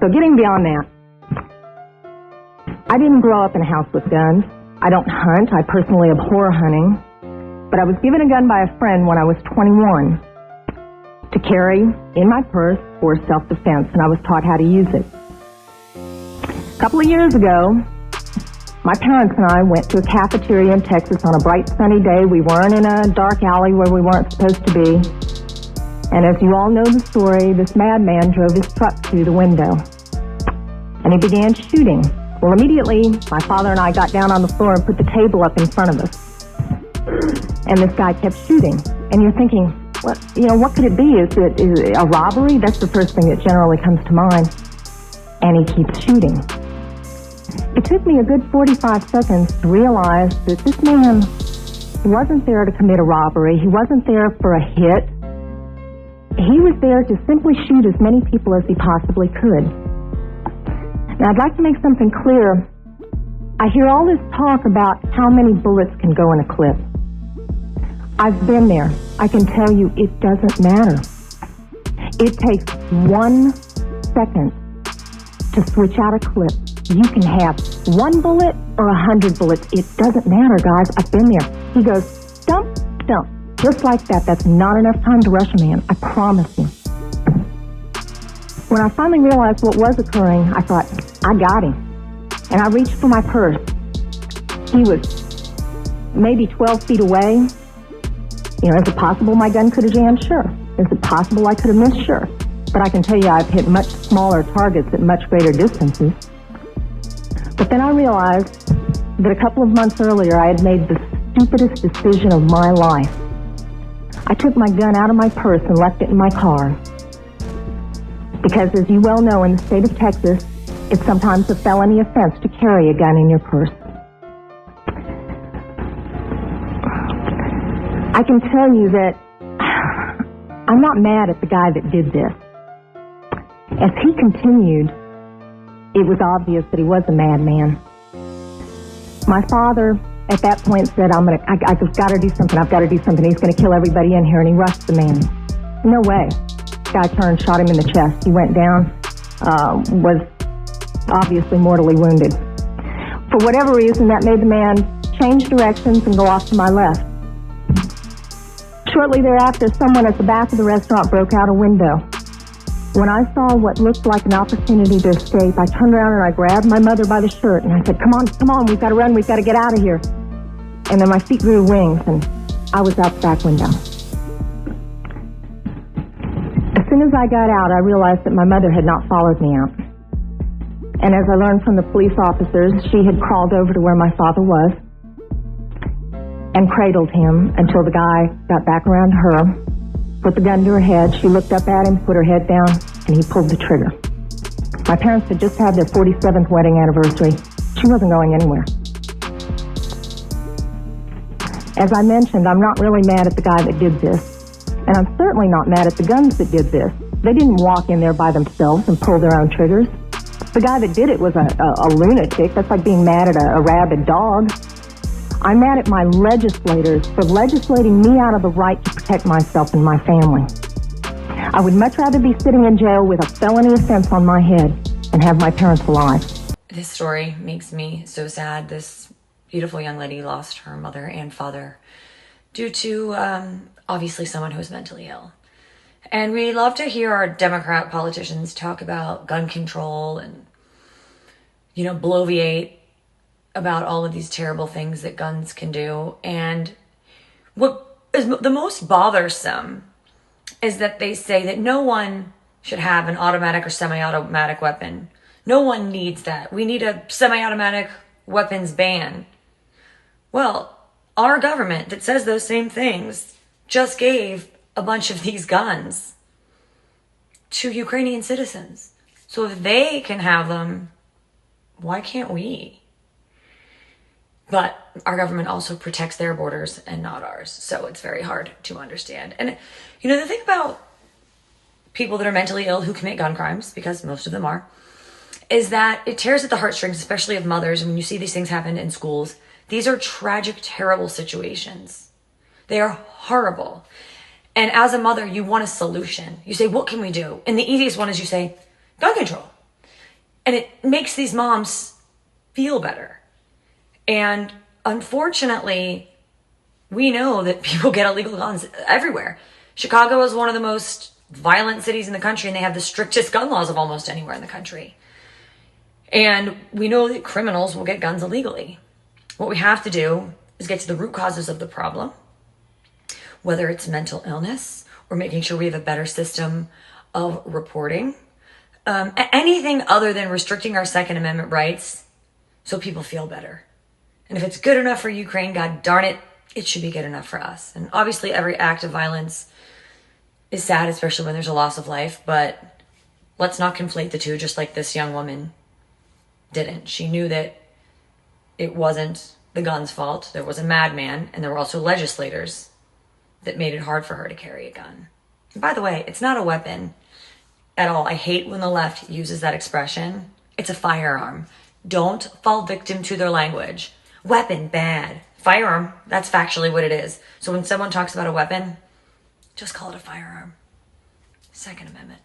So getting beyond that, I didn't grow up in a house with guns. I don't hunt. I personally abhor hunting. But I was given a gun by a friend when I was 21 to carry in my purse for self-defense, and I was taught how to use it. A couple of years ago, my parents and I went to a cafeteria in Texas on a bright sunny day. We weren't in a dark alley where we weren't supposed to be. And as you all know the story, this madman drove his truck through the window. And he began shooting. Well, immediately, my father and I got down on the floor and put the table up in front of us. And this guy kept shooting. And you're thinking, what could it be? Is it a robbery? That's the first thing that generally comes to mind. And he keeps shooting. It took me a good 45 seconds to realize that this man wasn't there to commit a robbery. He wasn't there for a hit. He was there to simply shoot as many people as he possibly could. Now, I'd like to make something clear. I hear all this talk about how many bullets can go in a clip. I've been there. I can tell you it doesn't matter. It takes 1 second to switch out a clip. You can have 1 bullet or 100 bullets. It doesn't matter, guys. I've been there. He goes, stump, stump. Just like that. That's not enough time to rush a man. I promise you. When I finally realized what was occurring, I thought, I got him. And I reached for my purse. He was maybe 12 feet away. Is it possible my gun could have jammed? Sure. Is it possible I could have missed? Sure. But I can tell you I've hit much smaller targets at much greater distances. But then I realized that a couple of months earlier I had made the stupidest decision of my life. I took my gun out of my purse and left it in my car. Because as you well know, in the state of Texas, it's sometimes a felony offense to carry a gun in your purse. I can tell you that I'm not mad at the guy that did this. As he continued, it was obvious that he was a madman. My father, at that point, said, I've got to do something. I've got to do something. He's going to kill everybody in here. And he rushed the man. No way. The guy turned, shot him in the chest. He went down, was obviously mortally wounded. For whatever reason, that made the man change directions and go off to my left. Shortly thereafter, someone at the back of the restaurant broke out a window. When I saw what looked like an opportunity to escape, I turned around and I grabbed my mother by the shirt and I said, come on, we've got to run, we've got to get out of here. And then my feet grew wings and I was out the back window. As soon as I got out, I realized that my mother had not followed me out. And as I learned from the police officers, she had crawled over to where my father was and cradled him until the guy got back around her, put the gun to her head. She looked up at him, put her head down, and he pulled the trigger. My parents had just had their 47th wedding anniversary. She wasn't going anywhere. As I mentioned, I'm not really mad at the guy that did this, and I'm certainly not mad at the guns that did this. They didn't walk in there by themselves and pull their own triggers. The guy that did it was a lunatic. That's like being mad at a rabid dog. I'm mad at my legislators for legislating me out of the right to protect myself and my family. I would much rather be sitting in jail with a felony offense on my head than have my parents alive. This story makes me so sad. This beautiful young lady lost her mother and father due to, obviously, someone who was mentally ill. And we love to hear our Democrat politicians talk about gun control and, bloviate about all of these terrible things that guns can do. And what is the most bothersome is that they say that no one should have an automatic or semi-automatic weapon. No one needs that. We need a semi-automatic weapons ban. Well, our government that says those same things just gave a bunch of these guns to Ukrainian citizens. So if they can have them, why can't we? But our government also protects their borders and not ours. So it's very hard to understand. And, the thing about people that are mentally ill who commit gun crimes, because most of them are, is that it tears at the heartstrings, especially of mothers. And when you see these things happen in schools, these are tragic, terrible situations. They are horrible. And as a mother, you want a solution. You say, what can we do? And the easiest one is you say, gun control. And it makes these moms feel better. And unfortunately, we know that people get illegal guns everywhere. Chicago is one of the most violent cities in the country, and they have the strictest gun laws of almost anywhere in the country. And we know that criminals will get guns illegally. What we have to do is get to the root causes of the problem, whether it's mental illness or making sure we have a better system of reporting. Anything other than restricting our Second Amendment rights so people feel better. And if it's good enough for Ukraine, God darn it, it should be good enough for us. And obviously every act of violence is sad, especially when there's a loss of life, but let's not conflate the two, just like this young woman didn't. She knew that it wasn't the gun's fault. There was a madman, and there were also legislators that made it hard for her to carry a gun. And by the way, it's not a weapon at all. I hate when the left uses that expression. It's a firearm. Don't fall victim to their language. Weapon, bad. Firearm, that's factually what it is. So when someone talks about a weapon, just call it a firearm. Second Amendment.